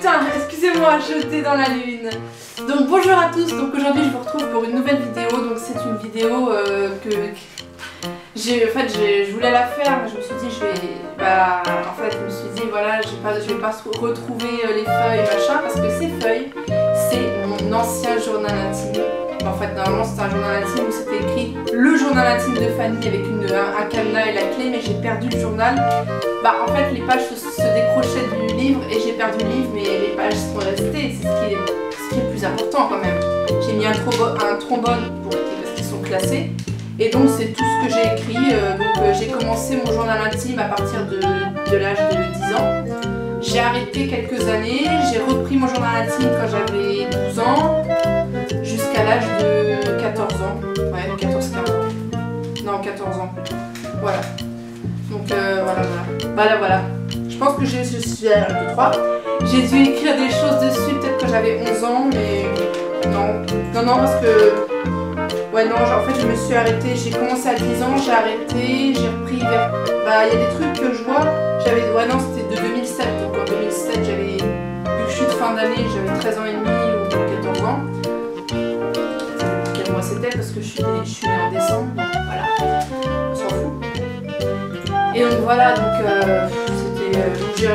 putain, excusez-moi, j'étais dans la lune. Donc bonjour à tous, donc aujourd'hui je vous retrouve pour une nouvelle vidéo. Donc c'est une vidéo que je voulais la faire, mais je me suis dit je me suis dit voilà, je vais pas retrouver les feuilles machin, parce que ces feuilles c'est mon ancien journal intime. En fait normalement c'était un journal intime où c'était écrit le journal intime de Fanny avec un cadenas et la clé, mais j'ai perdu le journal. En fait les pages se décrochaient du livre et j'ai perdu le livre, mais les pages sont restées, c'est ce qui est le plus important quand même. J'ai mis un trombone parce qu'ils sont classés, et donc c'est tout ce que j'ai écrit. J'ai commencé mon journal intime à partir de l'âge de 10 ans. J'ai arrêté quelques années, j'ai repris mon journal intime quand j'avais 12 ans, jusqu'à l'âge de 14 ans, ouais 14-15 ans, non 14 ans plutôt, voilà. Donc voilà. Je pense que j'ai dû écrire des choses dessus peut-être quand j'avais 11 ans, mais non parce que en fait je me suis arrêtée, j'ai commencé à 10 ans, j'ai arrêté, j'ai repris vers, il y a des trucs que je vois, c'était de 2007, donc en 2007 vu que je suis de fin d'année, j'avais 13 ans et demi ou 14 ans. Quel mois c'était, parce que je suis née en décembre, donc voilà, on s'en fout. Et donc voilà,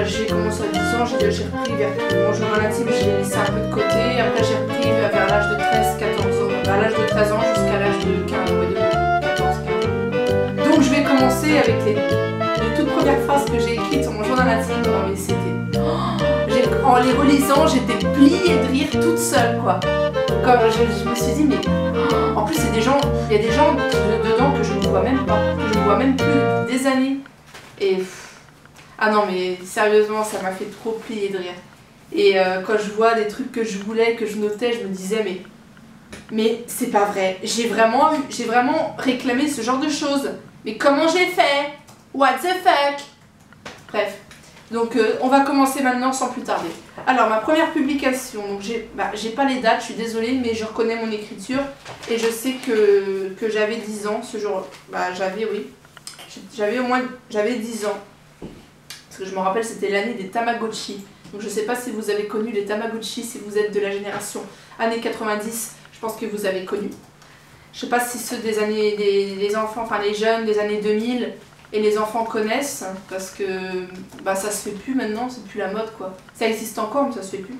j'ai commencé à 10 ans, j'ai repris vers mon journal intime, j'ai laissé un peu de côté, après j'ai repris vers l'âge de 13-14 ans, à l'âge de 13 ans jusqu'à l'âge de 14-15 ans. Donc je vais commencer avec les toutes premières phrases que j'ai écrites sur mon journal intime. Non mais c'était... En les relisant, j'étais pliée de rire toute seule quoi. Comme je me suis dit mais... En plus il y a des gens dedans que je ne vois même pas, que je ne vois même plus depuis des années. Et... Ah non mais sérieusement ça m'a fait trop plier de rire. Et quand je vois des trucs que je voulais, que je notais, je me disais mais c'est pas vrai, j'ai vraiment réclamé ce genre de choses. Mais comment j'ai fait? What the fuck? Bref, donc on va commencer maintenant sans plus tarder. Alors ma première publication, donc j'ai pas les dates, je suis désolée, mais je reconnais mon écriture et je sais que j'avais 10 ans ce jour. J'avais 10 ans. Parce que je me rappelle, c'était l'année des Tamagotchi. Donc je sais pas si vous avez connu les Tamagotchi, si vous êtes de la génération années 90, je pense que vous avez connu. Je sais pas si ceux des années, des enfants, enfin les jeunes des années 2000 et les enfants connaissent, parce que ça se fait plus maintenant, c'est plus la mode quoi. Ça existe encore mais ça se fait plus.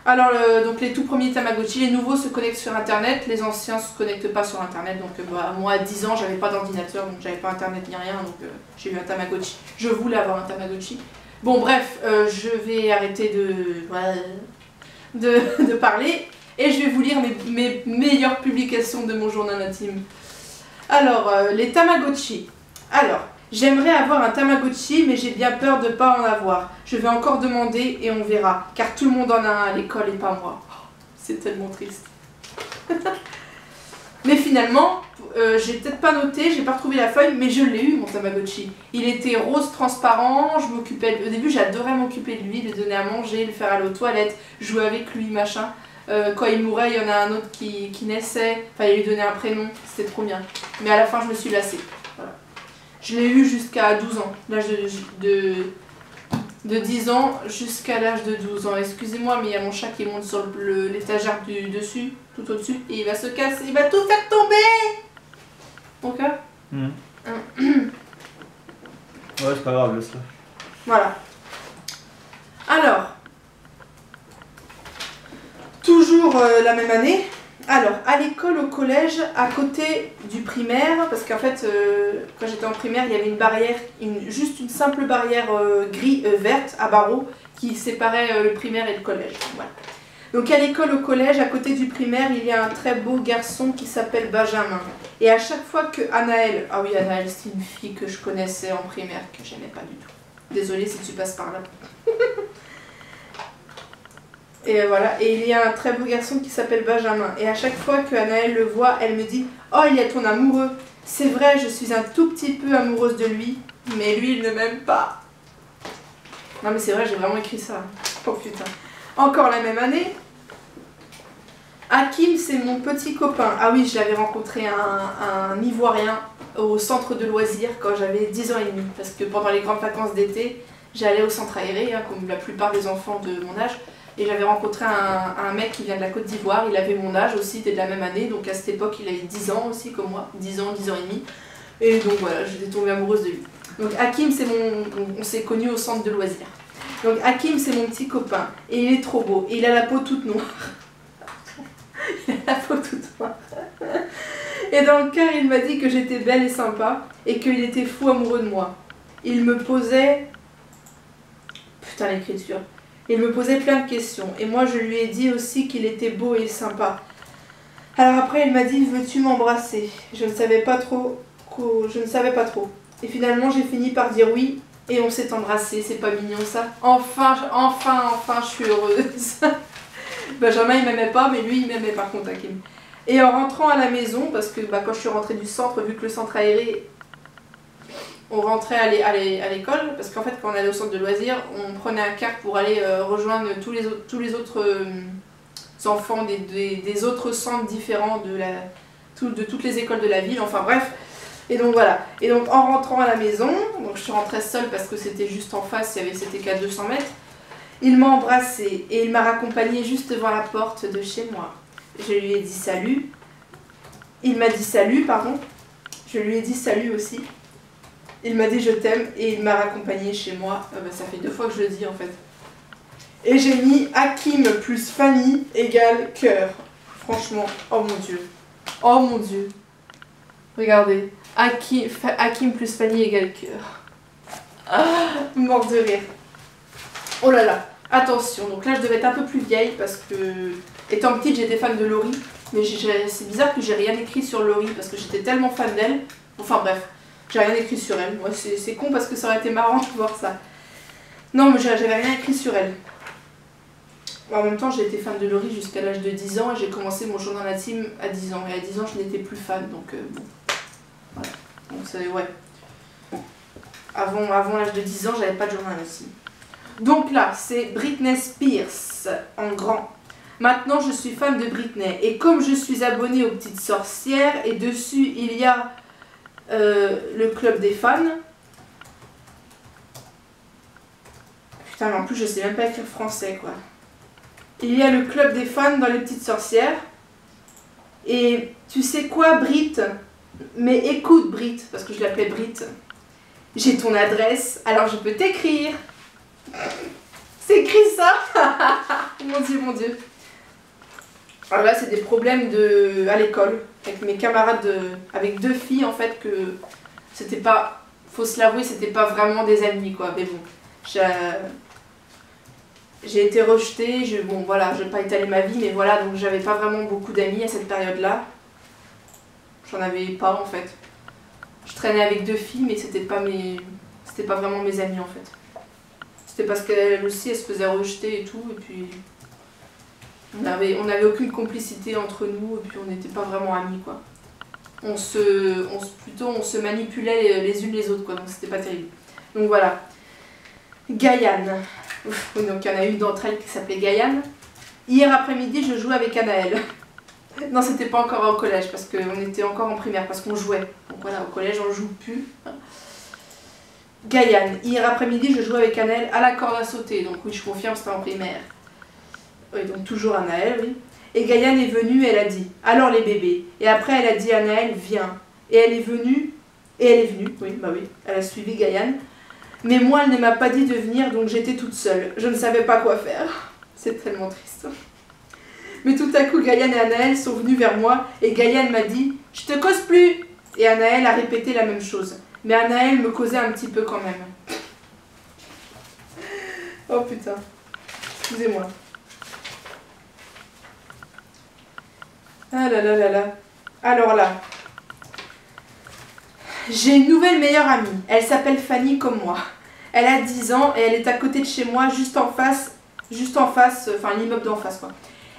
Alors donc les tout premiers Tamagotchi, les nouveaux se connectent sur internet, les anciens se connectent pas sur internet. Donc moi à 10 ans j'avais pas d'ordinateur, donc j'avais pas internet ni rien, donc j'ai eu un Tamagotchi. Je voulais avoir un Tamagotchi. Bon bref, je vais arrêter de parler et je vais vous lire mes meilleures publications de mon journal intime. Alors les Tamagotchi. Alors, j'aimerais avoir un Tamagotchi, mais j'ai bien peur de pas en avoir. Je vais encore demander et on verra, car tout le monde en a un à l'école et pas moi. Oh, c'est tellement triste. Mais finalement, j'ai peut-être pas noté, j'ai pas retrouvé la feuille, mais je l'ai eu mon Tamagotchi. Il était rose transparent, au début j'adorais m'occuper de lui, lui donner à manger, le faire aller aux toilettes, jouer avec lui, machin. Quand il mourait, il y en a un autre qui naissait, fallait lui donner un prénom, c'était trop bien. Mais à la fin je me suis lassée. Voilà. Je l'ai eu jusqu'à 12 ans, l'âge de 10 ans jusqu'à l'âge de 12 ans. Excusez-moi, mais il y a mon chat qui monte sur l'étagère du dessus, tout au-dessus, et il va se casser, il va tout faire tomber. Ok. Ouais, c'est pas grave, laisse-la. Voilà. Alors, toujours la même année. Alors, à l'école, au collège, à côté du primaire, parce qu'en fait, quand j'étais en primaire, il y avait une barrière, juste une simple barrière verte à barreaux qui séparait le primaire et le collège. Voilà. Donc à l'école, au collège, à côté du primaire, il y a un très beau garçon qui s'appelle Benjamin. Et à chaque fois que Anaëlle, ah oui, Anaëlle, c'est une fille que je connaissais en primaire, que j'aimais pas du tout. Désolée si tu passes par là. Et voilà, et il y a un très beau garçon qui s'appelle Benjamin. Et à chaque fois que Anaëlle le voit, elle me dit « Oh, il y a ton amoureux. C'est vrai, je suis un tout petit peu amoureuse de lui, mais lui, il ne m'aime pas. » Non mais c'est vrai, j'ai vraiment écrit ça. Oh putain. Encore la même année. Hakim, c'est mon petit copain. Ah oui, j'avais rencontré un Ivoirien au centre de loisirs quand j'avais 10 ans et demi. Parce que pendant les grandes vacances d'été, j'allais au centre aéré, hein, comme la plupart des enfants de mon âge. Et j'avais rencontré un mec qui vient de la Côte d'Ivoire, il avait mon âge aussi, il était de la même année, donc à cette époque il avait 10 ans aussi comme moi, 10 ans et demi. Et donc voilà, j'étais tombée amoureuse de lui. Donc Hakim, on s'est connus au centre de loisirs. Donc Hakim, c'est mon petit copain, et il est trop beau, et il a la peau toute noire. Il a la peau toute noire. Et dans le cœur, il m'a dit que j'étais belle et sympa, et qu'il était fou amoureux de moi. Il me posait... Putain, l'écriture. Il me posait plein de questions, et moi je lui ai dit aussi qu'il était beau et sympa. Alors après, il m'a dit, veux-tu m'embrasser? Je ne savais pas trop. Et finalement, j'ai fini par dire oui, et on s'est embrassé. C'est pas mignon ça? Enfin, je suis heureuse. Benjamin, il m'aimait pas, mais lui, il m'aimait par contre, Hakim. Et en rentrant à la maison, parce que quand je suis rentrée du centre, vu que le centre aéré, on rentrait à l'école, parce qu'en fait, quand on allait au centre de loisirs, on prenait un car pour aller rejoindre tous les autres enfants des autres centres différents de toutes les écoles de la ville, enfin bref. Et donc voilà. Et donc en rentrant à la maison, donc je suis rentrée seule parce que c'était juste en face, c'était qu'à 200 mètres, il m'a embrassée et il m'a raccompagnée juste devant la porte de chez moi. Je lui ai dit salut. Il m'a dit salut, pardon. Je lui ai dit salut aussi. Il m'a dit je t'aime et il m'a raccompagnée chez moi. Ça fait 2 fois que je le dis en fait. Et j'ai mis Hakim plus Fanny égale cœur. Franchement, oh mon dieu. Oh mon dieu. Regardez. Hakim plus Fanny égale cœur. Ah, mort de rire. Oh là là. Attention. Donc là, je devais être un peu plus vieille parce que, étant petite, j'étais fan de Laurie. Mais c'est bizarre que j'ai rien écrit sur Laurie parce que j'étais tellement fan d'elle. Enfin bref. J'ai rien écrit sur elle. Moi, c'est con parce que ça aurait été marrant de voir ça. Non, mais j'avais rien écrit sur elle. En même temps, j'ai été fan de Laurie jusqu'à l'âge de 10 ans et j'ai commencé mon journal intime à 10 ans. Et à 10 ans, je n'étais plus fan, donc bon. Voilà. Donc c'est, ouais. Avant l'âge de 10 ans, j'avais pas de journal intime. Donc là, c'est Britney Spears, en grand. Maintenant, je suis fan de Britney. Et comme je suis abonnée aux Petites Sorcières, et dessus, il y a le club des fans. Putain, mais en plus, je sais même pas écrire français, quoi. Il y a le club des fans dans les Petites Sorcières. Et tu sais quoi, Brit? Mais écoute, Brit, parce que je l'appelais Brit. J'ai ton adresse, alors je peux t'écrire. C'est écrit ça. Mon dieu, mon dieu. Alors là, c'est des problèmes à l'école. Avec mes camarades, avec 2 filles, en fait, que c'était pas... Faut se l'avouer, c'était pas vraiment des amis, quoi. Mais bon, j'ai été rejetée, bon voilà, je vais pas étaler ma vie, mais voilà, donc j'avais pas vraiment beaucoup d'amis à cette période-là. J'en avais pas en fait. Je traînais avec 2 filles, mais c'était pas vraiment mes amis en fait. C'était parce qu'elle aussi, elle se faisait rejeter et tout, et puis on avait aucune complicité entre nous, et puis on n'était pas vraiment amis quoi. On se manipulait les unes les autres quoi, donc c'était pas terrible. Donc voilà. Gaïane. Donc il y en a une d'entre elles qui s'appelait Gaïane. Hier après-midi, je jouais avec Anaël. Non, c'était pas encore au collège parce qu'on était encore en primaire, parce qu'on jouait. Donc voilà, au collège on joue plus. Gaïane. Hier après-midi, je jouais avec Anaël à la corde à sauter. Donc oui, je confirme, c'était en primaire. Oui, donc toujours Anaël, oui. Et Gaïane est venue et elle a dit, alors les bébés. Et après elle a dit, Anaël, viens. Et elle est venue, oui, bah oui, elle a suivi Gaïane. Mais moi, elle ne m'a pas dit de venir, donc j'étais toute seule. Je ne savais pas quoi faire. C'est tellement triste. Mais tout à coup, Gaïane et Anaël sont venus vers moi, et Gaïane m'a dit « Je te cause plus !» Et Anaël a répété la même chose. Mais Anaël me causait un petit peu quand même. Oh putain. Excusez-moi. Ah là là là là. Alors là. J'ai une nouvelle meilleure amie. Elle s'appelle Fanny comme moi. Elle a 10 ans et elle est à côté de chez moi, juste en face, enfin l'immeuble d'en face quoi.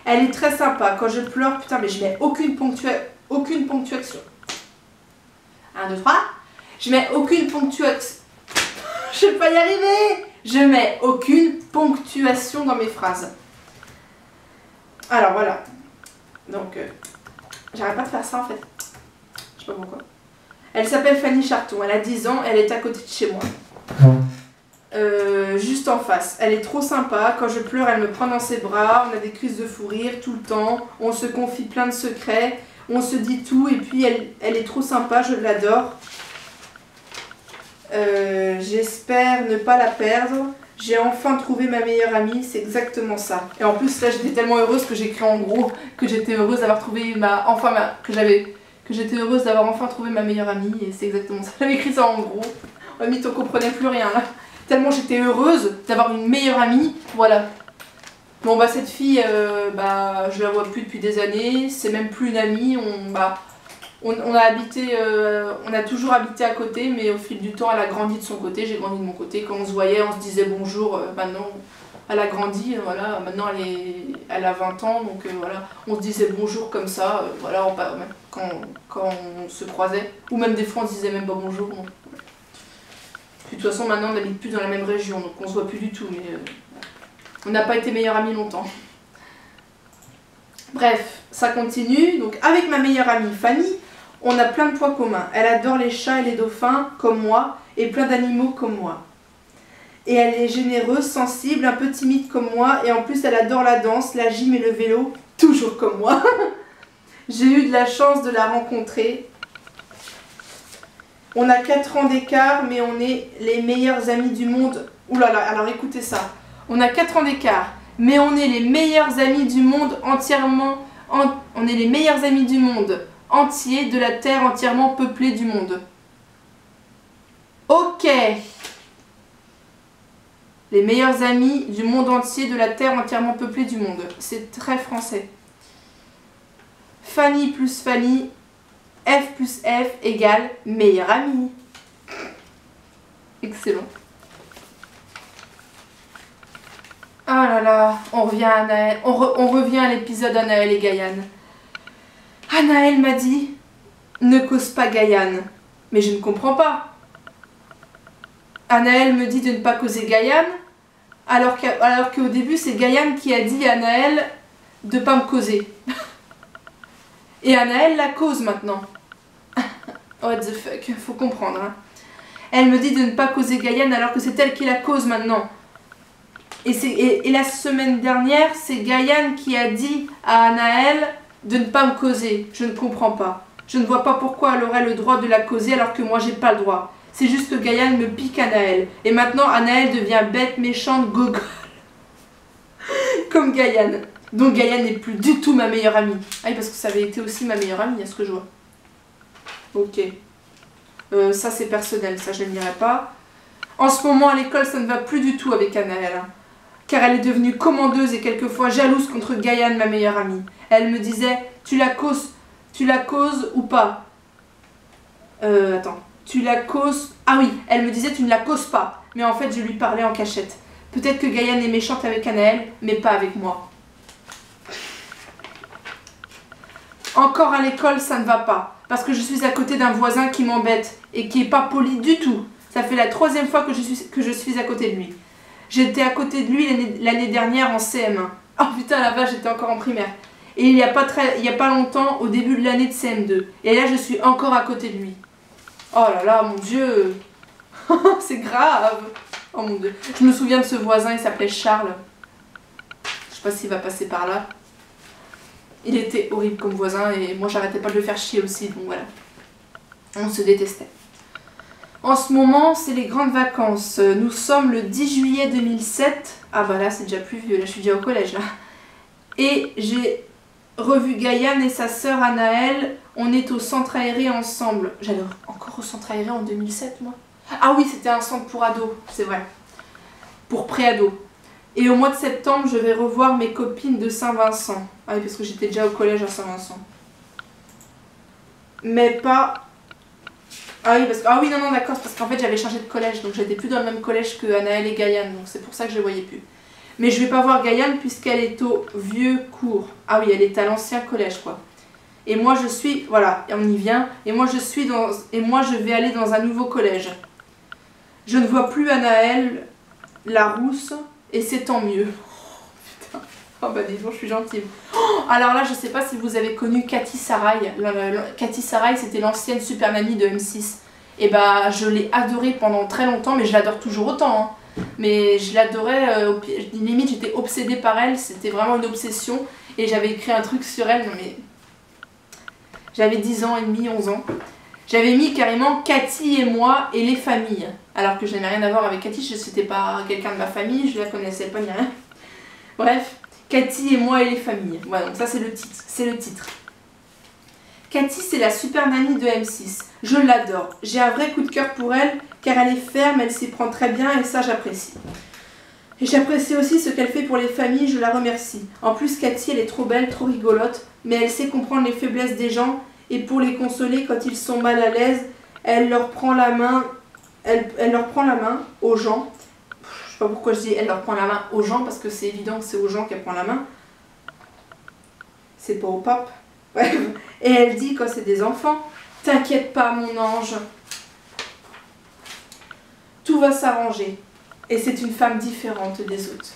Elle est très sympa. Quand je pleure, putain, mais je mets aucune ponctuation. 1, 2, 3. Je mets aucune ponctuation. Je vais pas y arriver. Je mets aucune ponctuation dans mes phrases. Alors voilà. Donc, j'arrête pas de faire ça en fait. Je sais pas pourquoi. Elle s'appelle Fanny Charton. Elle a 10 ans. Elle est à côté de chez moi. juste en face. Elle est trop sympa. Quand je pleure, elle me prend dans ses bras. On a des crises de fou rire tout le temps. On se confie plein de secrets. On se dit tout. Et puis, elle est trop sympa. Je l'adore. J'espère ne pas la perdre. J'ai enfin trouvé ma meilleure amie. C'est exactement ça. Et en plus, là, j'étais tellement heureuse que j'ai écrit en gros que j'étais heureuse d'avoir trouvé que j'étais heureuse d'avoir enfin trouvé ma meilleure amie. Et c'est exactement ça. J'avais écrit ça en gros. Mamie, t'en comprenais plus rien là. Tellement j'étais heureuse d'avoir une meilleure amie. Voilà. Bon bah cette fille, je la vois plus depuis des années. C'est même plus une amie. On a toujours habité à côté, mais au fil du temps elle a grandi de son côté, j'ai grandi de mon côté. Quand on se voyait, on se disait bonjour. Maintenant elle a grandi, voilà. Maintenant elle a 20 ans, donc voilà. On se disait bonjour comme ça, voilà, quand on se croisait. Ou même des fois on se disait même pas bonjour. Donc. Puis de toute façon maintenant on n'habite plus dans la même région, donc on se voit plus du tout, mais on n'a pas été meilleurs amis longtemps. Bref, ça continue. Donc avec ma meilleure amie Fanny, on a plein de points communs. Elle adore les chats et les dauphins comme moi, et plein d'animaux comme moi. Et elle est généreuse, sensible, un peu timide comme moi, et en plus elle adore la danse, la gym et le vélo, toujours comme moi. J'ai eu de la chance de la rencontrer. On a 4 ans d'écart, mais on est les meilleurs amis du monde. Ouh là là, alors écoutez ça. On a 4 ans d'écart, mais on est les meilleurs amis du monde entièrement. On est les meilleurs amis du monde entier, de la terre entièrement peuplée du monde. Ok. Les meilleurs amis du monde entier, de la terre entièrement peuplée du monde. C'est très français. Fanny plus Fanny. F plus F égale meilleure amie. Excellent. Ah là là, on revient à Anaël. On revient à l'épisode Anaël et Gaïane. Anaël m'a dit, ne cause pas Gaïane. Mais je ne comprends pas. Anaël me dit de ne pas causer Gaïane, alors qu'au début c'est Gaïane qui a dit à Anaël de ne pas me causer. Et Anaël la cause maintenant. What the fuck, faut comprendre. Hein. Elle me dit de ne pas causer Gaïane alors que c'est elle qui la cause maintenant. Et la semaine dernière, c'est Gaïane qui a dit à Anaël de ne pas me causer. Je ne comprends pas. Je ne vois pas pourquoi elle aurait le droit de la causer alors que moi j'ai pas le droit. C'est juste que Gaïane me pique Anaël. Et maintenant Anaël devient bête, méchante, gogol. Comme Gaïane. Donc Gaïane n'est plus du tout ma meilleure amie. Ah oui, parce que ça avait été aussi ma meilleure amie, à ce que je vois. Ok. Ça c'est personnel, ça je ne dirai pas. En ce moment à l'école ça ne va plus du tout avec Anaël. Hein, car elle est devenue commandeuse et quelquefois jalouse contre Gaïane, ma meilleure amie. Elle me disait, tu la causes ou pas? Attends. Tu la causes... Ah oui, elle me disait, tu ne la causes pas. Mais en fait je lui parlais en cachette. Peut-être que Gaïane est méchante avec Anaël, mais pas avec moi. Encore à l'école, ça ne va pas. Parce que je suis à côté d'un voisin qui m'embête et qui n'est pas poli du tout. Ça fait la 3e fois que je suis à côté de lui. J'étais à côté de lui l'année dernière en CM1. Oh putain, la vache, j'étais encore en primaire. Et il y a pas longtemps, au début de l'année de CM2. Et là, je suis encore à côté de lui. Oh là là, mon Dieu. C'est grave. Oh mon Dieu. Je me souviens de ce voisin, il s'appelait Charles. Je sais pas s'il va passer par là. Il était horrible comme voisin et moi j'arrêtais pas de le faire chier aussi, donc voilà. On se détestait. En ce moment, c'est les grandes vacances. Nous sommes le 10 juillet 2007. Ah bah là, c'est déjà plus vieux, là je suis déjà au collège là. Et j'ai revu Gaïane et sa sœur Anaël. On est au centre aéré ensemble. J'allais encore au centre aéré en 2007 moi. Ah oui, c'était un centre pour ados, c'est vrai. Pour pré-ados. Et au mois de septembre, je vais revoir mes copines de Saint-Vincent. Ah oui, parce que j'étais déjà au collège à Saint-Vincent. Mais pas... Ah oui, ah oui, non, d'accord, parce qu'en fait j'avais changé de collège, donc j'étais plus dans le même collège que Anaël et Gaïane, donc c'est pour ça que je les voyais plus. Mais je vais pas voir Gaïane puisqu'elle est au vieux cours. Ah oui, elle est à l'ancien collège, quoi. Et moi je suis... Voilà, on y vient. Et moi je vais aller dans un nouveau collège. Je ne vois plus Anaël, la rousse... Et c'est tant mieux. Oh, putain. Oh bah dis donc, je suis gentille. Oh, alors là, je sais pas si vous avez connu Cathy Saraï. Cathy Saraï, c'était l'ancienne super nanny de M6. Et bah, je l'ai adorée pendant très longtemps, mais je l'adore toujours autant. Hein. Mais je l'adorais, limite j'étais obsédée par elle, c'était vraiment une obsession. Et j'avais écrit un truc sur elle, non mais... J'avais 10 ans et demi, 11 ans. J'avais mis carrément Cathy et moi et les familles. Alors que je n'avais rien à voir avec Cathy, c'était pas quelqu'un de ma famille, je la connaissais pas ni rien. Bref, Cathy et moi et les familles. Voilà, donc ça c'est le titre. Cathy, c'est la super nanny de M6. Je l'adore. J'ai un vrai coup de cœur pour elle, car elle est ferme, elle s'y prend très bien et ça j'apprécie. Et j'apprécie aussi ce qu'elle fait pour les familles, je la remercie. En plus, Cathy, elle est trop belle, trop rigolote, mais elle sait comprendre les faiblesses des gens et pour les consoler quand ils sont mal à l'aise, elle leur prend la main, elle leur prend la main aux gens. Je sais pas pourquoi je dis elle leur prend la main aux gens, parce que c'est évident que c'est aux gens qu'elle prend la main. C'est pas au pape. Et elle dit quand c'est des enfants, t'inquiète pas mon ange, tout va s'arranger. Et c'est une femme différente des autres.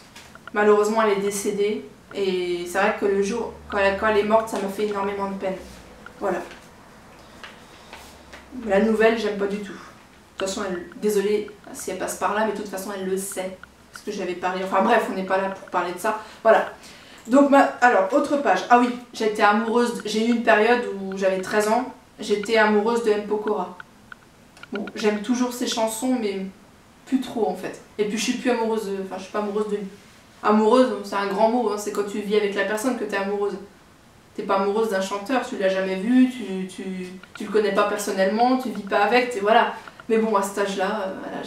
Malheureusement elle est décédée et c'est vrai que le jour quand elle est morte ça m'a fait énormément de peine. Voilà. La nouvelle j'aime pas du tout. De toute façon désolée si elle passe par là mais de toute façon elle le sait. Parce que j'avais parlé, enfin bref on n'est pas là pour parler de ça. Voilà. Donc, alors, autre page. Ah oui, j'étais amoureuse, j'ai eu une période où j'avais 13 ans, j'étais amoureuse de M. Pokora. Bon, j'aime toujours ses chansons, mais plus trop en fait. Et puis je suis plus amoureuse, enfin je suis pas amoureuse de lui. Amoureuse, c'est un grand mot, hein, c'est quand tu vis avec la personne que tu es amoureuse. T'es pas amoureuse d'un chanteur, tu l'as jamais vu, tu le connais pas personnellement, tu vis pas avec, voilà. Mais bon, à cet âge-là, voilà,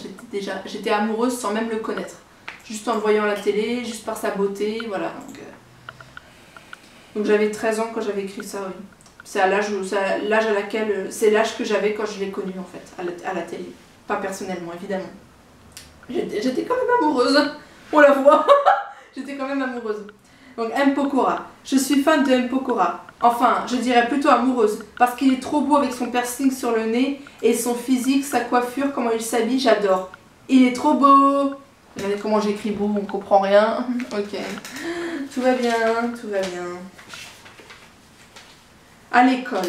j'étais amoureuse sans même le connaître. Juste en le voyant à la télé, juste par sa beauté, voilà. Donc j'avais 13 ans quand j'avais écrit ça, oui. C'est à l'âge à laquelle, c'est l'âge que j'avais quand je l'ai connu en fait, à la télé. Pas personnellement, évidemment. J'étais quand même amoureuse, on la voit. J'étais quand même amoureuse. Donc M. Pokora. Je suis fan de M. Pokora. Enfin, je dirais plutôt amoureuse. Parce qu'il est trop beau avec son piercing sur le nez et son physique, sa coiffure, comment il s'habille, j'adore. Il est trop beau. Regardez comment j'écris beau, on comprend rien. Ok. Tout va bien, tout va bien. À l'école.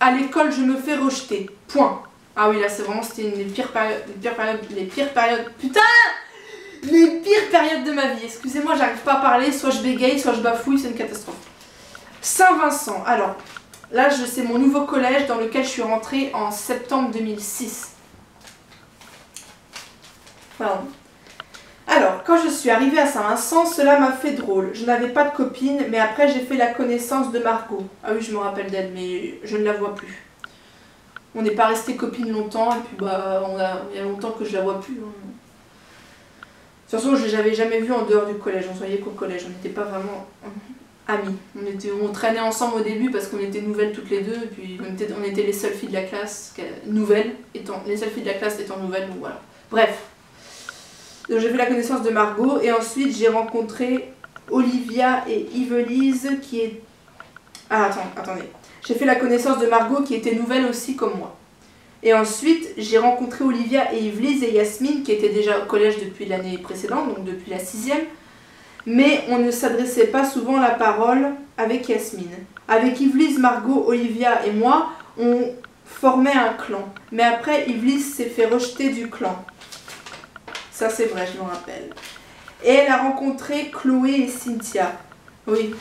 À l'école, je me fais rejeter. Point. Ah oui, là, c'est vraiment, c'était une des pires périodes, putain, les pires périodes de ma vie. Excusez-moi, j'arrive pas à parler, soit je bégaye, soit je bafouille, c'est une catastrophe. Saint-Vincent. Alors, là, c'est mon nouveau collège dans lequel je suis rentrée en septembre 2006. Voilà. Alors, quand je suis arrivée à Saint-Vincent, cela m'a fait drôle. Je n'avais pas de copine, mais après j'ai fait la connaissance de Margot. Ah oui, je me rappelle d'elle, mais je ne la vois plus. On n'est pas resté copines longtemps, et puis bah, il y a longtemps que je la vois plus. Hein. De toute façon, je ne l'avais jamais vue en dehors du collège. On se voyait qu'au collège, on n'était pas vraiment amis. On traînait ensemble au début parce qu'on était nouvelles toutes les deux, et puis on était les seules filles de la classe, les seules filles de la classe étant nouvelles, donc voilà. Bref. Donc j'ai fait la connaissance de Margot et ensuite j'ai rencontré Olivia et Yvelise qui est... Ah attendez. J'ai fait la connaissance de Margot qui était nouvelle aussi comme moi. Et ensuite j'ai rencontré Olivia et Yvelise et Yasmine qui étaient déjà au collège depuis l'année précédente, donc depuis la 6e. Mais on ne s'adressait pas souvent la parole avec Yasmine. Avec Yvelise, Margot, Olivia et moi, on formait un clan. Mais après Yvelise s'est fait rejeter du clan. Ça c'est vrai, je me rappelle. Et elle a rencontré Chloé et Cynthia. Oui,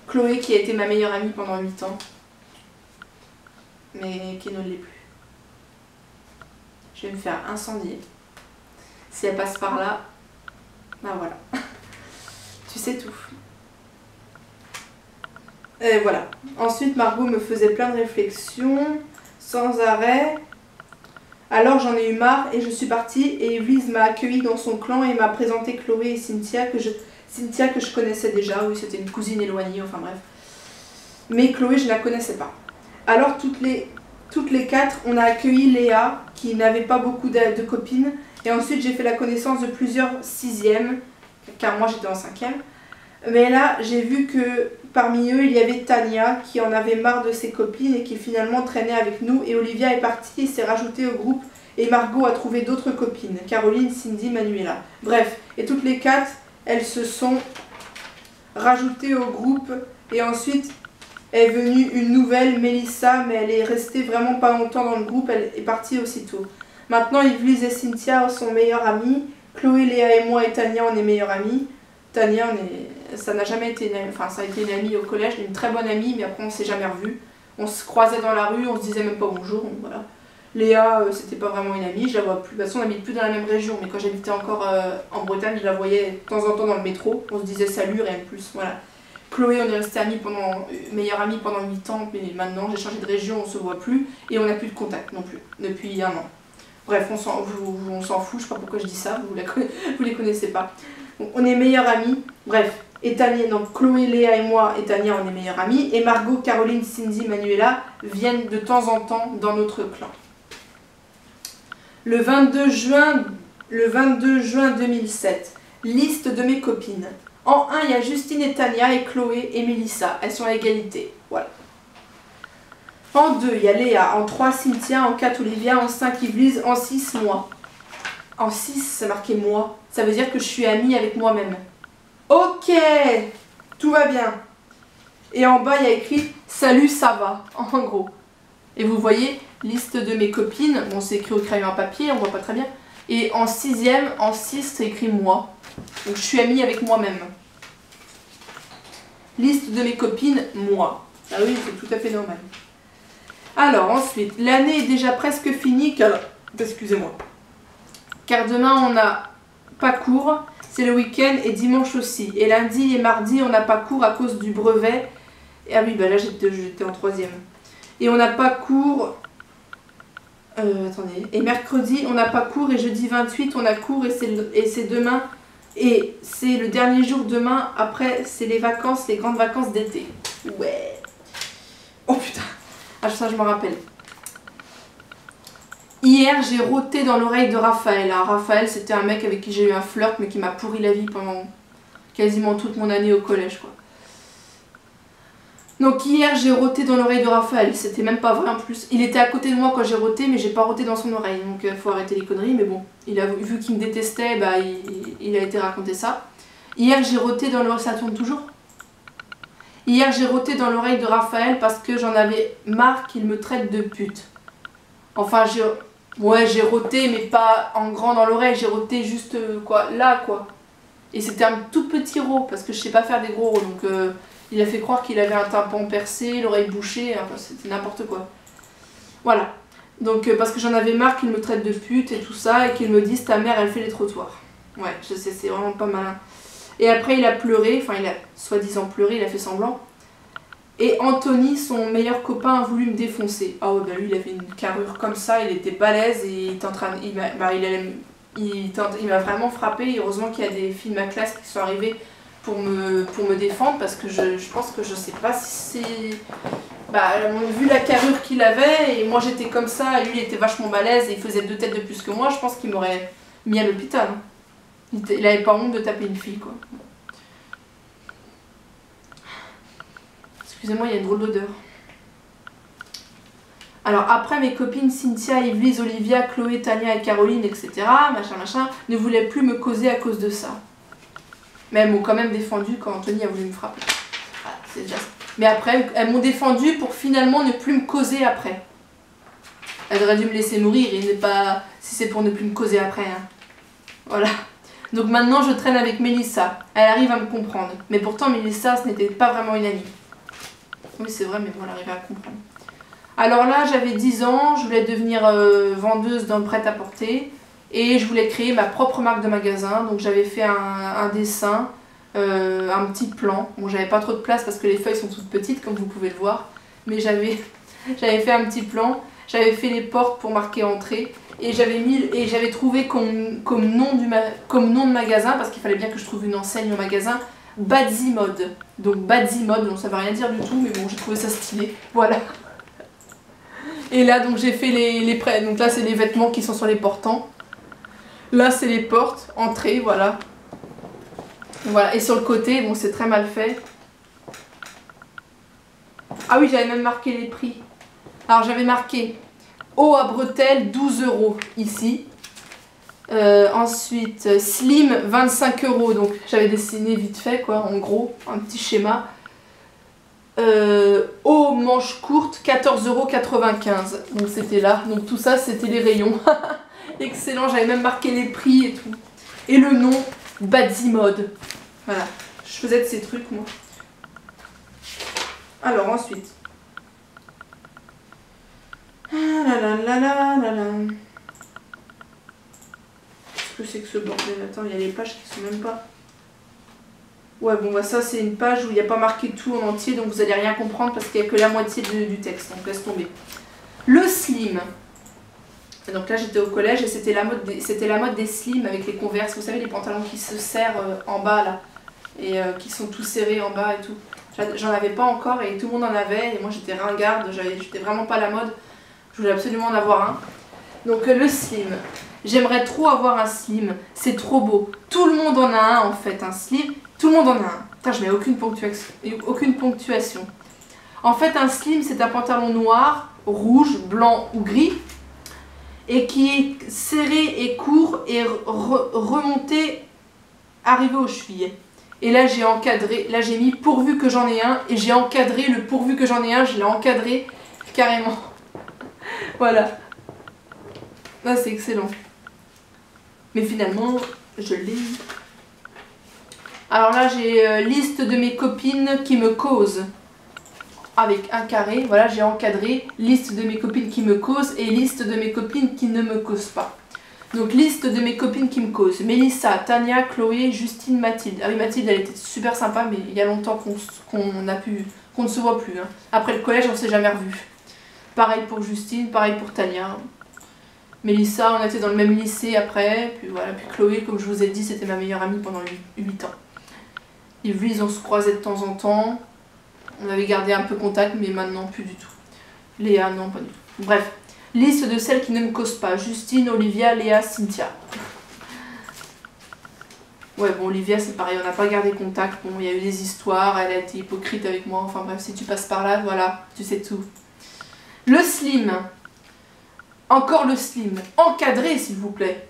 Chloé qui a été ma meilleure amie pendant 8 ans. Mais qui ne l'est plus. Je vais me faire incendier. Si elle passe par là, ben voilà. Tu sais tout. Et voilà. Ensuite, Margot me faisait plein de réflexions, sans arrêt. Alors j'en ai eu marre et je suis partie et Yvelise m'a accueillie dans son clan et m'a présenté Chloé et Cynthia que je connaissais déjà, oui c'était une cousine éloignée, enfin bref. Mais Chloé je ne la connaissais pas. Alors toutes les 4 on a accueilli Léa qui n'avait pas beaucoup de copines et ensuite j'ai fait la connaissance de plusieurs 6e car moi j'étais en 5e. Mais là j'ai vu que parmi eux il y avait Tania qui en avait marre de ses copines et qui finalement traînait avec nous et Olivia est partie et s'est rajoutée au groupe et Margot a trouvé d'autres copines, Caroline, Cindy, Manuela. Bref, et toutes les 4 elles se sont rajoutées au groupe et ensuite est venue une nouvelle, Mélissa, mais elle est restée vraiment pas longtemps dans le groupe, elle est partie aussitôt. Maintenant Yvelise et Cynthia sont meilleures amies Chloé, Léa et moi et Tania, on est meilleures amies. Tania, ça n'a jamais été enfin ça a été une amie au collège, une très bonne amie, mais après on s'est jamais revus. On se croisait dans la rue, on se disait même pas bonjour, donc voilà. Léa, c'était pas vraiment une amie, je la vois plus. De toute façon, on n'habite plus dans la même région, mais quand j'habitais encore en Bretagne, je la voyais de temps en temps dans le métro. On se disait salut, rien de plus, voilà. Chloé, on est resté meilleure amie pendant 8 ans, mais maintenant j'ai changé de région, on se voit plus, et on n'a plus de contact non plus, depuis 1 an. Bref, on s'en fout, je sais pas pourquoi je dis ça, vous les connaissez pas. Donc, on est meilleures amies, bref. Et Tania, donc Chloé, Léa et moi et Tania, on est meilleures amies. Et Margot, Caroline, Cindy, Manuela viennent de temps en temps dans notre clan. Le 22 juin 2007, liste de mes copines. En 1, il y a Justine et Tania et Chloé et Mélissa. Elles sont à égalité. Voilà. En 2, il y a Léa. En 3, Cynthia. En 4, Olivia. En 5, Yvelise. En 6, moi. En 6, c'est marqué moi. Ça veut dire que je suis amie avec moi-même. Ok, tout va bien. Et en bas, il y a écrit « Salut, ça va », en gros. Et vous voyez, liste de mes copines. Bon, c'est écrit au crayon à papier, on voit pas très bien. Et en 6e, en 6, c'est écrit « Moi ». Donc, je suis amie avec moi-même. Liste de mes copines, moi. Ah oui, c'est tout à fait normal. Alors, ensuite, l'année est déjà presque finie, car... Excusez-moi. Car demain, on n'a pas cours. C'est le week-end et dimanche aussi. Et lundi et mardi, on n'a pas cours à cause du brevet. Et, ah oui, bah là j'étais en 3e. Et on n'a pas cours... attendez. Et mercredi, on n'a pas cours. Et jeudi 28, on a cours. Et c'est demain. Et c'est le dernier jour demain. Après, c'est les vacances, les grandes vacances d'été. Ouais. Oh putain. Ah ça, je me rappelle. Hier, j'ai rôté dans l'oreille de Raphaël. Alors, Raphaël, c'était un mec avec qui j'ai eu un flirt, mais qui m'a pourri la vie pendant quasiment toute mon année au collège, quoi. Donc hier, j'ai rôté dans l'oreille de Raphaël. C'était même pas vrai en plus. Il était à côté de moi quand j'ai rôté, mais j'ai pas rôté dans son oreille. Donc, faut arrêter les conneries. Mais bon, vu qu'il me détestait, bah, il a été raconter ça. Hier, j'ai rôté dans l'oreille... Ça tourne toujours ? Hier, j'ai rôté dans l'oreille de Raphaël parce que j'en avais marre qu'il me traite de pute. Enfin, j'ai rôté, mais pas en grand dans l'oreille, j'ai rôté juste, quoi, là, quoi. Et c'était un tout petit rot, parce que je sais pas faire des gros rots, donc il a fait croire qu'il avait un tympan percé, l'oreille bouchée, enfin, c'était n'importe quoi. Voilà. Donc, parce que j'en avais marre qu'il me traite de pute et tout ça, et qu'il me dise ta mère, elle fait les trottoirs. Ouais, je sais, c'est vraiment pas malin. Et après, il a pleuré, enfin, il a soi-disant pleuré, il a fait semblant. Et Anthony, son meilleur copain, a voulu me défoncer. Ah ouais, bah lui, il avait une carrure comme ça, il était balèze et il m'a vraiment frappé. Heureusement qu'il y a des filles de ma classe qui sont arrivés pour me défendre, parce que je pense que je sais pas si c'est... Bah, vu la carrure qu'il avait, et moi j'étais comme ça, et lui il était vachement balèze et il faisait 2 têtes de plus que moi, je pense qu'il m'aurait mis à l'hôpital. Il avait pas honte de taper une fille, quoi. Excusez-moi, il y a une drôle d'odeur. Alors après, mes copines Cynthia, Yvelise, Olivia, Chloé, Tania et Caroline, etc., machin, ne voulaient plus me causer à cause de ça. Mais elles m'ont quand même défendu quand Anthony a voulu me frapper. Voilà, c'est déjà ça. Mais après, elles m'ont défendu pour finalement ne plus me causer après. Elles auraient dû me laisser mourir et ne pas... Si c'est pour ne plus me causer après. Hein. Voilà. Donc maintenant, je traîne avec Mélissa. Elle arrive à me comprendre. Mais pourtant, Mélissa, ce n'était pas vraiment une amie. Oui, c'est vrai, mais bon, elle arrivait à comprendre. Alors là, j'avais 10 ans, je voulais devenir vendeuse dans le prêt-à-porter et je voulais créer ma propre marque de magasin. Donc j'avais fait un dessin, un petit plan. Bon, j'avais pas trop de place parce que les feuilles sont toutes petites, comme vous pouvez le voir. Mais j'avais fait un petit plan, j'avais fait les portes pour marquer entrée et j'avais trouvé comme nom de magasin, parce qu'il fallait bien que je trouve une enseigne au magasin, Badzimode. Donc Badzimode, bon, ça veut rien dire du tout, mais bon, j'ai trouvé ça stylé. Voilà. Et là, donc j'ai fait les prêts. Donc là, c'est les vêtements qui sont sur les portants. Là, c'est les portes, entrée, voilà. Voilà. Et sur le côté, bon, c'est très mal fait. Ah oui, j'avais même marqué les prix. Alors, j'avais marqué haut à bretelles, 12 € ici. Ensuite, slim, 25 €. Donc, j'avais dessiné vite fait, quoi, en gros, un petit schéma. Haut manche courte, 14,95 €. Donc c'était là, donc tout ça c'était les rayons. Excellent, j'avais même marqué les prix et tout. Et le nom, Bazimode. Voilà, je faisais de ces trucs moi. Alors ensuite. Ah là là là là là là. Qu'est-ce que c'est que ce bordel? Attends, il y a les pages qui sont même pas... Ouais, bon, bah ça c'est une page où il n'y a pas marqué tout en entier, donc vous allez rien comprendre parce qu'il n'y a que la moitié du texte, donc laisse tomber. Le slim. Donc là j'étais au collège et c'était la mode des slims avec les Converse, vous savez les pantalons qui se serrent en bas là, et qui sont tout serrés en bas et tout. J'en avais pas encore et tout le monde en avait et moi j'étais ringarde, j'étais vraiment pas à la mode, je voulais absolument en avoir un. Donc le slim, j'aimerais trop avoir un slim, c'est trop beau. Tout le monde en a un en fait, un slim. Tout le monde en a un. Putain, je mets aucune ponctuation. En fait, un slim, c'est un pantalon noir, rouge, blanc ou gris, et qui est serré et court et remonté, arrivé aux chevilles. Et là, j'ai encadré, là j'ai mis pourvu que j'en ai un, et j'ai encadré le pourvu que j'en ai un, je l'ai encadré carrément. Voilà. Là, c'est excellent. Mais finalement, je l'ai eu. Alors là, j'ai liste de mes copines qui me causent. Avec un carré, voilà, j'ai encadré liste de mes copines qui me causent et liste de mes copines qui ne me causent pas. Donc liste de mes copines qui me causent. Mélissa, Tania, Chloé, Justine, Mathilde. Ah oui, Mathilde, elle était super sympa, mais il y a longtemps qu'on ne se voit plus. Hein. Après le collège, on ne s'est jamais revus. Pareil pour Justine, pareil pour Tania. Mélissa, on était dans le même lycée après. Puis voilà, puis Chloé, comme je vous ai dit, c'était ma meilleure amie pendant 8 ans. Yves, on se croisait de temps en temps. On avait gardé un peu contact, mais maintenant plus du tout. Léa, non, pas du tout. Bref, liste de celles qui ne me causent pas. Justine, Olivia, Léa, Cynthia. Ouais, bon, Olivia, c'est pareil, on n'a pas gardé contact. Bon, il y a eu des histoires, elle a été hypocrite avec moi. Enfin bref, si tu passes par là, voilà, tu sais tout. Le slim. Encore le slim. Encadré, s'il vous plaît.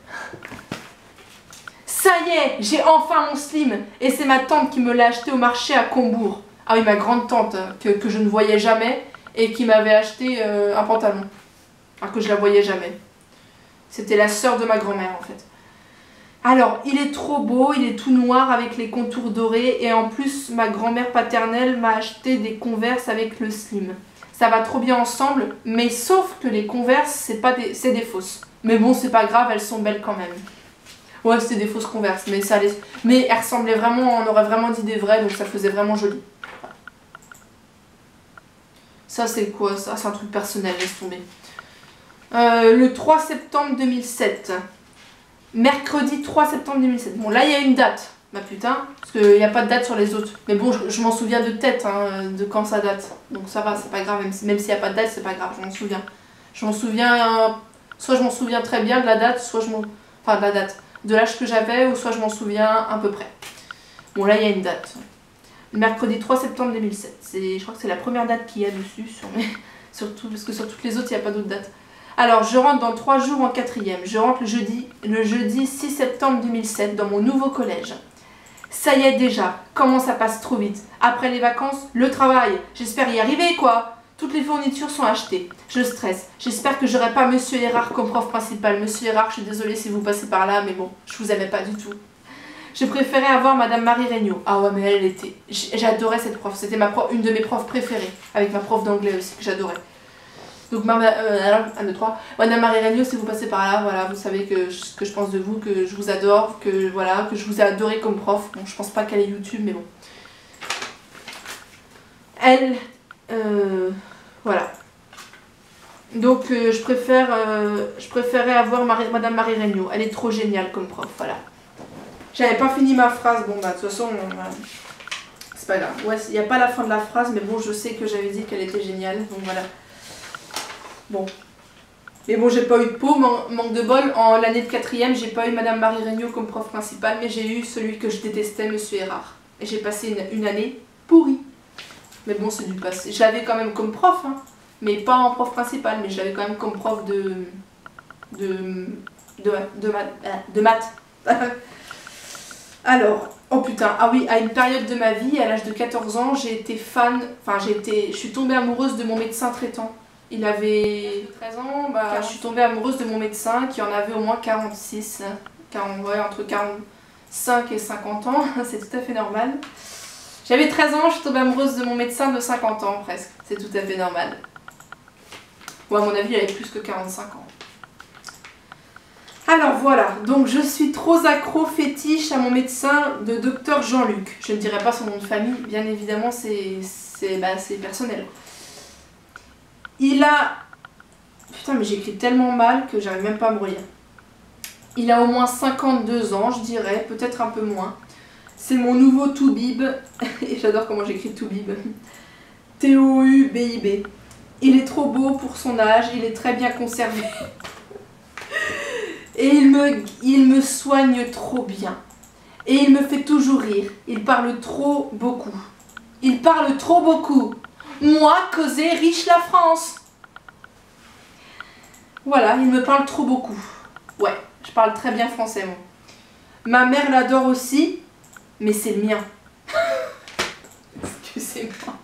Ça y est, j'ai enfin mon slim. Et c'est ma tante qui me l'a acheté au marché à Combourg. Ah oui, ma grande tante, que je ne voyais jamais, et qui m'avait acheté un pantalon. Alors que je la voyais jamais. C'était la sœur de ma grand-mère, en fait. Alors, il est trop beau, il est tout noir avec les contours dorés, et en plus, ma grand-mère paternelle m'a acheté des Converse avec le slim. Ça va trop bien ensemble, mais sauf que les Converse, c'est des fausses. Mais bon, c'est pas grave, elles sont belles quand même. Ouais, c'était des fausses Converse, mais elles ressemblaient vraiment, on aurait vraiment dit des vraies, donc ça faisait vraiment joli. Ça, c'est quoi? Ça, c'est un truc personnel, laisse tomber. Le 3 septembre 2007. Mercredi 3 septembre 2007. Bon, là, il y a une date. Bah putain, parce qu'il n'y a pas de date sur les autres. Mais bon, je m'en souviens de tête, hein, de quand ça date. Donc ça va, c'est pas grave. Même s'il n'y a pas de date, c'est pas grave, je m'en souviens. Je m'en souviens... soit je m'en souviens très bien de la date, soit je m'en... Enfin, de la date. De l'âge que j'avais, ou soit je m'en souviens à peu près. Bon, là, il y a une date. Mercredi 3 septembre 2007. Je crois que c'est la première date qu'il y a dessus, parce que sur toutes les autres, il n'y a pas d'autres dates. Alors, je rentre dans 3 jours en 4e. Je rentre le jeudi 6 septembre 2007 dans mon nouveau collège. Ça y est déjà, comment ça passe trop vite. Après les vacances, le travail. J'espère y arriver, quoi. Toutes les fournitures sont achetées. Je stresse. J'espère que j'aurai pas Monsieur Erard comme prof principal. Monsieur Erard, je suis désolée si vous passez par là, mais bon, je vous aimais pas du tout. Je préférais avoir Madame Marie Regnault. Ah ouais, mais elle était... J'adorais cette prof. C'était une de mes profs préférées. Avec ma prof d'anglais aussi, que j'adorais. Donc, 1, 2, 3. Madame Marie Regnault, si vous passez par là, voilà, vous savez ce que je pense de vous, que je vous adore, que je vous ai adoré comme prof. Bon, je pense pas qu'elle ait YouTube, mais bon. Elle... voilà. Donc, je préférais avoir Madame Marie Regnault. Elle est trop géniale comme prof, voilà. J'avais pas fini ma phrase, bon bah de toute façon, c'est pas grave. Ouais, il n'y a pas la fin de la phrase, mais bon, je sais que j'avais dit qu'elle était géniale, donc voilà. Bon. Mais bon, j'ai pas eu de peau, manque de bol. En l'année de 4e, j'ai pas eu Madame Marie Regnault comme prof principal, mais j'ai eu celui que je détestais, Monsieur Erard. Et j'ai passé une année pourrie. Mais bon, c'est du passé. Je l'avais quand même comme prof, hein, mais pas en prof principal, mais je l'avais quand même comme prof de maths. Alors, oh putain, ah oui, à une période de ma vie, à l'âge de 14 ans, j'ai été fan, je suis tombée amoureuse de mon médecin traitant. Il avait 13 ans, bah, je suis tombée amoureuse de mon médecin qui en avait au moins 46. ouais, entre 45 et 50 ans, c'est tout à fait normal. J'avais 13 ans, je suis tombée amoureuse de mon médecin de 50 ans presque, c'est tout à fait normal. Bon, à mon avis, il avait plus que 45 ans. Alors voilà, donc je suis trop accro fétiche à mon médecin de docteur Jean-Luc. Je ne dirai pas son nom de famille, bien évidemment, c'est personnel. Il a... Putain, mais j'écris tellement mal que j'arrive même pas à me relire. Il a au moins 52 ans, je dirais, peut-être un peu moins. C'est mon nouveau Toubib, et j'adore comment j'écris Toubib. T-O-U-B-I-B. Il est trop beau pour son âge, il est très bien conservé. Et il me soigne trop bien. Et il me fait toujours rire. Il parle trop beaucoup. Il parle trop beaucoup. Moi, causer riche la France. Voilà, il me parle trop beaucoup. Ouais, je parle très bien français, moi. Ma mère l'adore aussi, mais c'est le mien. Excusez-moi.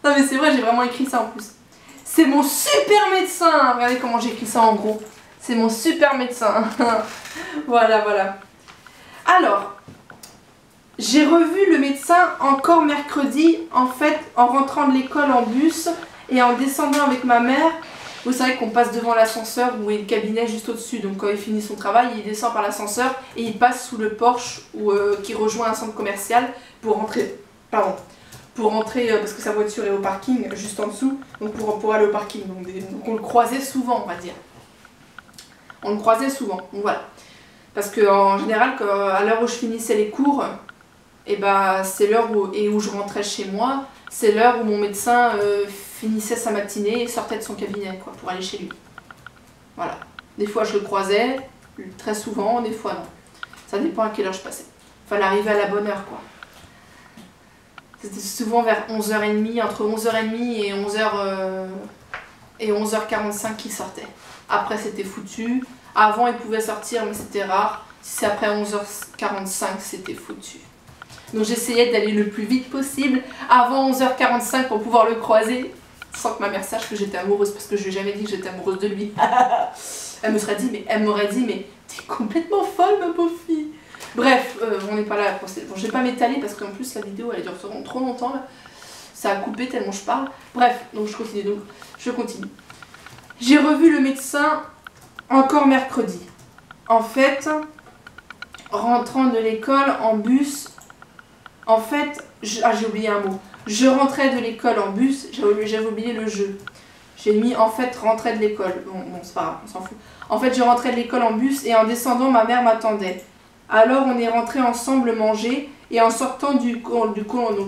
Non mais c'est vrai, j'ai vraiment écrit ça en plus. C'est mon super médecin. Regardez comment j'écris ça en gros. C'est mon super médecin. Voilà, voilà. Alors, j'ai revu le médecin encore mercredi, en fait, en rentrant de l'école en bus et en descendant avec ma mère. Vous savez qu'on passe devant l'ascenseur où est le cabinet juste au-dessus. Donc quand il finit son travail, il descend par l'ascenseur et il passe sous le porche qui rejoint un centre commercial pour rentrer. Pardon. Pour rentrer, parce que sa voiture est au parking juste en dessous. Donc pour aller au parking. Donc on le croisait souvent, on va dire. On le croisait souvent, donc voilà. Parce qu'en général, à l'heure où je finissais les cours, et bah, c'est l'heure où je rentrais chez moi, c'est l'heure où mon médecin finissait sa matinée et sortait de son cabinet quoi, pour aller chez lui. Voilà. Des fois je le croisais, très souvent, des fois non. Ça dépend à quelle heure je passais. Fallait arriver à la bonne heure quoi. C'était souvent vers 11h30, entre 11h30 et 11h45 qu'il sortait. Après c'était foutu. Avant il pouvait sortir mais c'était rare. Si c'est après 11h45 c'était foutu. Donc j'essayais d'aller le plus vite possible avant 11h45 pour pouvoir le croiser sans que ma mère sache que j'étais amoureuse parce que je lui ai jamais dit que j'étais amoureuse de lui. Elle m'aurait dit mais t'es complètement folle ma pauvre fille. Bref, on n'est pas là pour ça. Bon, je vais pas m'étaler parce qu'en plus la vidéo elle dure trop longtemps là. Ça a coupé tellement je parle. Bref, donc je continue. J'ai revu le médecin encore mercredi. En fait, rentrant de l'école en bus, en fait, j'ai oublié un mot. Je rentrais de l'école en bus, j'avais oublié le jeu. J'ai mis en fait rentrer de l'école. Bon c'est pas grave, on s'en fout. En fait, je rentrais de l'école en bus et en descendant, ma mère m'attendait. Alors on est rentrés ensemble manger et en sortant donc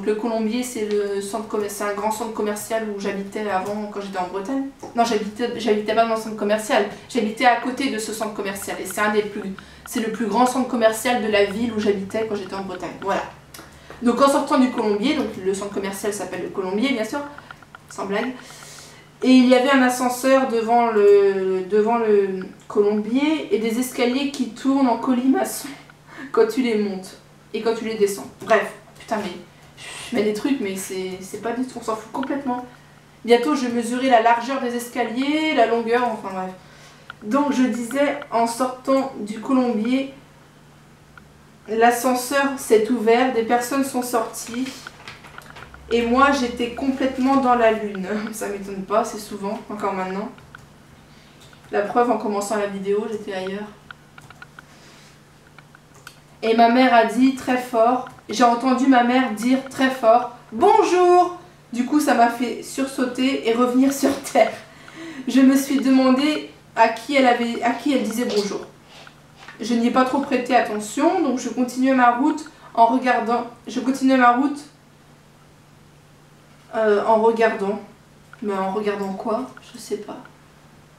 le Colombier, c'est un grand centre commercial où j'habitais avant quand j'étais en Bretagne. Non, j'habitais pas dans le centre commercial, j'habitais à côté de ce centre commercial et c'est le plus grand centre commercial de la ville où j'habitais quand j'étais en Bretagne. Voilà. Donc en sortant du Colombier, donc le centre commercial s'appelle le Colombier bien sûr, sans blague. Et il y avait un ascenseur devant le Colombier et des escaliers qui tournent en colimaçon quand tu les montes et quand tu les descends. Bref, putain mais je mets des trucs mais c'est pas du tout, on s'en fout complètement. Bientôt je mesurais la largeur des escaliers, la longueur, enfin bref. Donc je disais en sortant du Colombier, l'ascenseur s'est ouvert, des personnes sont sorties. Et moi, j'étais complètement dans la lune. Ça m'étonne pas, c'est souvent, encore maintenant. La preuve, en commençant la vidéo, j'étais ailleurs. Et ma mère a dit très fort, j'ai entendu ma mère dire très fort « Bonjour !» Du coup, ça m'a fait sursauter et revenir sur terre. Je me suis demandé à qui elle disait bonjour. Je n'y ai pas trop prêté attention, donc je continuais ma route en regardant. En regardant. Mais en regardant quoi? Je sais pas.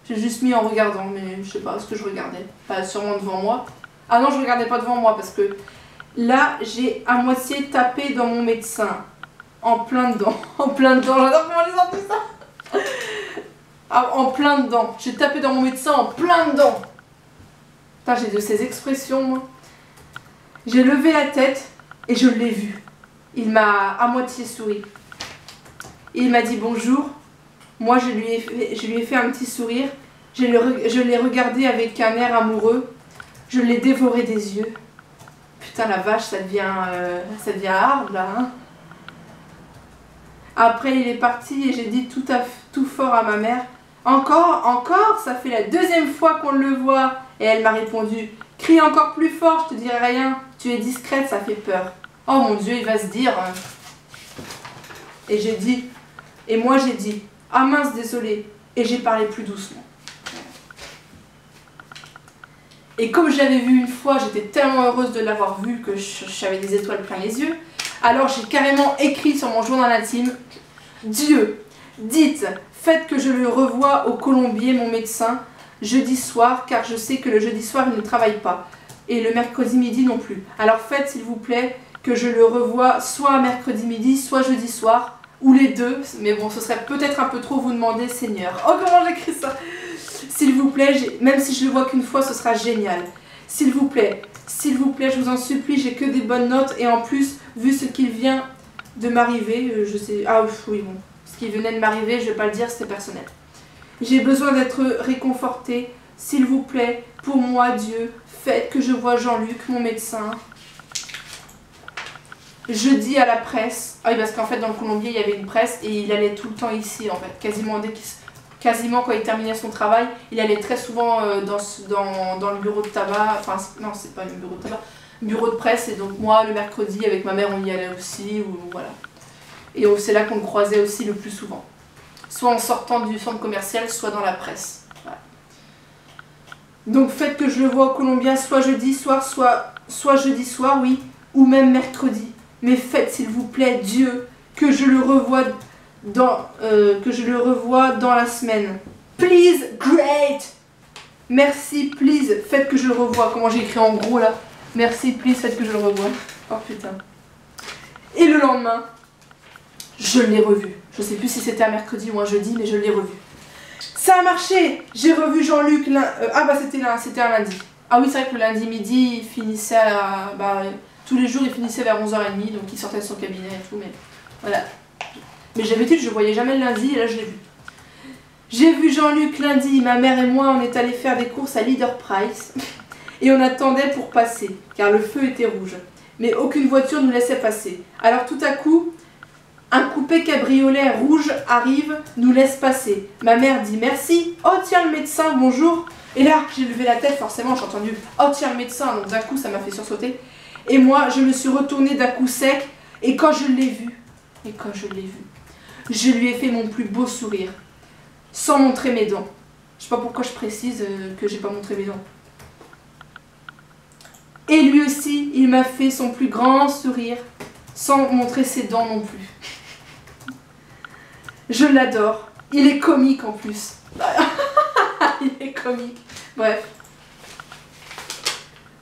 J'ai juste mis en regardant, mais je sais pas ce que je regardais. Pas sûrement devant moi. Ah non, je regardais pas devant moi parce que là, j'ai à moitié tapé dans mon médecin. En plein dedans. En plein dedans. J'adore comment les gens disent ça. Ah, en plein dedans. J'ai tapé dans mon médecin en plein dedans. Putain, j'ai de ces expressions, moi. J'ai levé la tête et je l'ai vu. Il m'a à moitié souri. Il m'a dit bonjour. Moi, je lui ai fait un petit sourire. Je l'ai regardé avec un air amoureux. Je l'ai dévoré des yeux. Putain la vache, ça devient hard là. Hein. Après il est parti et j'ai dit tout fort à ma mère. Encore, ça fait la deuxième fois qu'on le voit. Et elle m'a répondu, crie encore plus fort, je te dirai rien. Tu es discrète, ça fait peur. Oh mon Dieu, il va se dire. Et moi j'ai dit, ah mince, désolé. Et j'ai parlé plus doucement. Et comme je l'avais vu une fois, j'étais tellement heureuse de l'avoir vu que j'avais des étoiles plein les yeux. Alors j'ai carrément écrit sur mon journal intime, Dieu, dites, faites que je le revoie au Colombier, mon médecin, jeudi soir, car je sais que le jeudi soir il ne travaille pas. Et le mercredi midi non plus. Alors faites s'il vous plaît que je le revoie soit mercredi midi, soit jeudi soir, ou les deux. Mais bon, ce serait peut-être un peu trop vous demander, Seigneur. Oh, comment j'écris ça? S'il vous plaît, même si je le vois qu'une fois, ce sera génial. S'il vous plaît, je vous en supplie, j'ai que des bonnes notes. Et en plus, vu ce qu'il vient de m'arriver, je sais... Ah oui, bon. Ce qui venait de m'arriver, je vais pas le dire, c'est personnel. J'ai besoin d'être réconfortée. S'il vous plaît, pour moi, Dieu, faites que je voie Jean-Luc, mon médecin. Jeudi à la presse. Ah oui, parce qu'en fait, dans le Colombier, il y avait une presse et il allait tout le temps ici, en fait. Quasiment quand il terminait son travail, il allait très souvent dans le bureau de tabac. Enfin, non, c'est pas le bureau de tabac. Bureau de presse. Et donc, moi, le mercredi, avec ma mère, on y allait aussi. Voilà. Et c'est là qu'on le croisait aussi le plus souvent. Soit en sortant du centre commercial, soit dans la presse. Voilà. Donc faites que je le vois au Colombien, soit jeudi soir, soit jeudi soir, oui, ou même mercredi. Mais faites s'il vous plaît, Dieu, que je le revoie dans la semaine. Please, great. Merci, please, faites que je le revoie. Comment j'ai écrit en gros là? Merci, please, faites que je le revoie. Oh putain. Et le lendemain, je l'ai revu. Je sais plus si c'était un mercredi ou un jeudi, mais je l'ai revu. Ça a marché. J'ai revu Jean-Luc. Ah bah c'était un lundi. Ah oui, c'est vrai que le lundi midi, il finissait à... tous les jours, il finissait vers 11h30, donc il sortait de son cabinet et tout, mais voilà. Mais d'habitude, je le voyais jamais le lundi, et là, je l'ai vu. J'ai vu Jean-Luc lundi. Ma mère et moi, on est allés faire des courses à Leader Price. Et on attendait pour passer, car le feu était rouge. Mais aucune voiture nous laissait passer. Alors tout à coup... un coupé cabriolet rouge arrive, nous laisse passer. Ma mère dit merci. Oh tiens le médecin, bonjour. Et là, j'ai levé la tête, forcément, j'ai entendu oh tiens le médecin. Donc d'un coup, ça m'a fait sursauter. Et moi, je me suis retournée d'un coup sec. Et quand je l'ai vu, je lui ai fait mon plus beau sourire. Sans montrer mes dents. Je sais pas pourquoi je précise que j'ai pas montré mes dents. Et lui aussi, il m'a fait son plus grand sourire. Sans montrer ses dents non plus. Je l'adore. Il est comique en plus. Il est comique. Bref.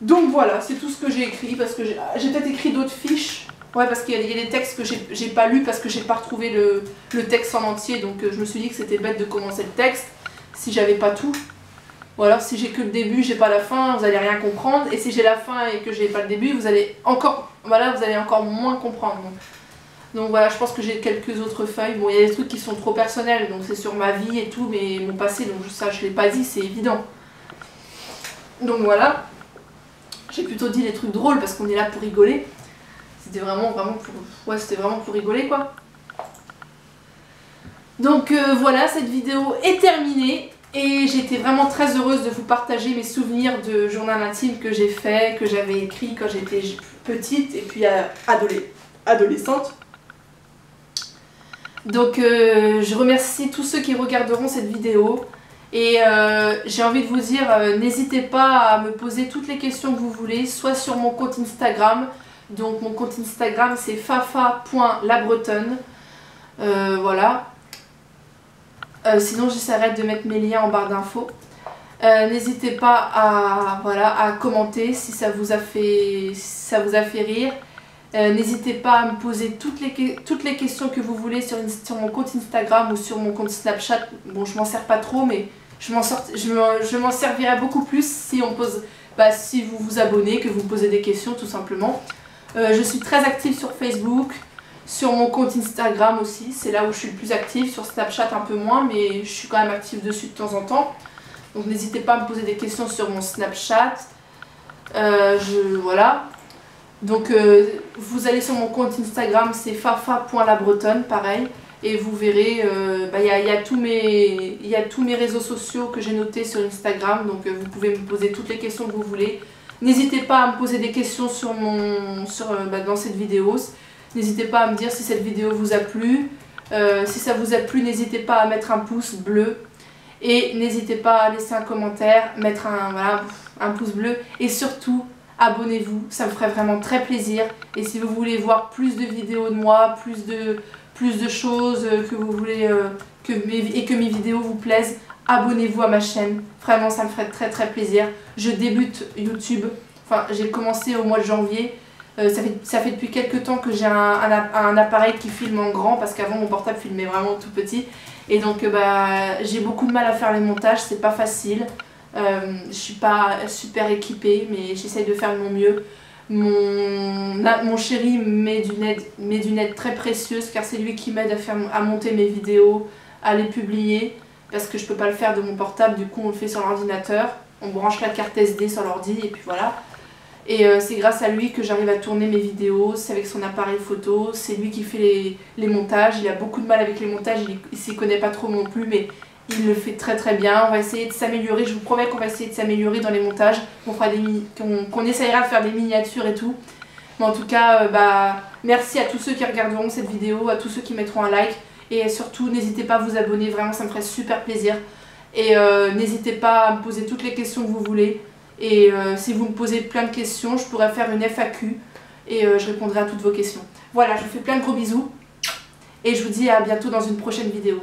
Donc voilà, c'est tout ce que j'ai écrit. Parce que j'ai peut-être écrit d'autres fiches. Ouais, parce qu'il y a des textes que j'ai pas lus parce que j'ai pas retrouvé le texte en entier. Donc je me suis dit que c'était bête de commencer le texte si j'avais pas tout. Ou alors si j'ai que le début, j'ai pas la fin, vous allez rien comprendre. Et si j'ai la fin et que j'ai pas le début, vous allez encore moins comprendre. Donc voilà, je pense que j'ai quelques autres feuilles. Bon, il y a des trucs qui sont trop personnels, donc c'est sur ma vie et tout, mais mon passé, donc ça je l'ai pas dit, c'est évident. Donc voilà. J'ai plutôt dit des trucs drôles parce qu'on est là pour rigoler. C'était vraiment pour... Ouais, c'était vraiment pour rigoler quoi. Donc voilà, cette vidéo est terminée. Et j'étais vraiment très heureuse de vous partager mes souvenirs de journal intime que j'ai fait, que j'avais écrit quand j'étais petite et puis adolescente. Donc je remercie tous ceux qui regarderont cette vidéo. Et j'ai envie de vous dire, n'hésitez pas à me poser toutes les questions que vous voulez, soit sur mon compte Instagram. Donc mon compte Instagram c'est fafa.labretonne. Voilà. Sinon j'essaierai de mettre mes liens en barre d'infos. N'hésitez pas à commenter si ça vous a fait rire. N'hésitez pas à me poser toutes les questions que vous voulez sur mon compte Instagram ou sur mon compte Snapchat. Bon, je m'en sers pas trop, mais je m'en servirai beaucoup plus si si vous vous abonnez, que vous posez des questions tout simplement. Je suis très active sur Facebook. Sur mon compte Instagram aussi, c'est là où je suis le plus active. Sur Snapchat un peu moins, mais je suis quand même active dessus de temps en temps. Donc n'hésitez pas à me poser des questions sur mon Snapchat. Voilà. Donc vous allez sur mon compte Instagram, c'est fafa.labretonne, pareil. Et vous verrez, il y a tous mes réseaux sociaux que j'ai notés sur Instagram. Donc vous pouvez me poser toutes les questions que vous voulez. N'hésitez pas à me poser des questions dans cette vidéo. N'hésitez pas à me dire si cette vidéo vous a plu. Si ça vous a plu, n'hésitez pas à mettre un pouce bleu. Et n'hésitez pas à laisser un commentaire, mettre un pouce bleu. Et surtout, abonnez-vous, ça me ferait vraiment très plaisir. Et si vous voulez voir plus de vidéos de moi, plus de choses que vous voulez et que mes vidéos vous plaisent, abonnez-vous à ma chaîne. Vraiment, ça me ferait très très plaisir. Je débute YouTube. Enfin, j'ai commencé au mois de janvier. Ça fait depuis quelques temps que j'ai un appareil qui filme en grand parce qu'avant mon portable filmait vraiment tout petit. Et donc j'ai beaucoup de mal à faire les montages, c'est pas facile. Je suis pas super équipée, mais j'essaye de faire de mon mieux. Mon chéri met d'une aide très précieuse car c'est lui qui m'aide à monter mes vidéos, à les publier parce que je peux pas le faire de mon portable, du coup on le fait sur l'ordinateur. On branche la carte SD sur l'ordi et puis voilà. Et c'est grâce à lui que j'arrive à tourner mes vidéos, c'est avec son appareil photo, c'est lui qui fait les montages. Il a beaucoup de mal avec les montages, il s'y connaît pas trop non plus, mais il le fait très très bien. On va essayer de s'améliorer, je vous promets qu'on va essayer de s'améliorer dans les montages, qu'on essayera de faire des miniatures et tout. Mais en tout cas, merci à tous ceux qui regarderont cette vidéo, à tous ceux qui mettront un like. Et surtout, n'hésitez pas à vous abonner, vraiment ça me ferait super plaisir. Et n'hésitez pas à me poser toutes les questions que vous voulez. Et si vous me posez plein de questions, je pourrais faire une FAQ et je répondrai à toutes vos questions. Voilà, je vous fais plein de gros bisous et je vous dis à bientôt dans une prochaine vidéo.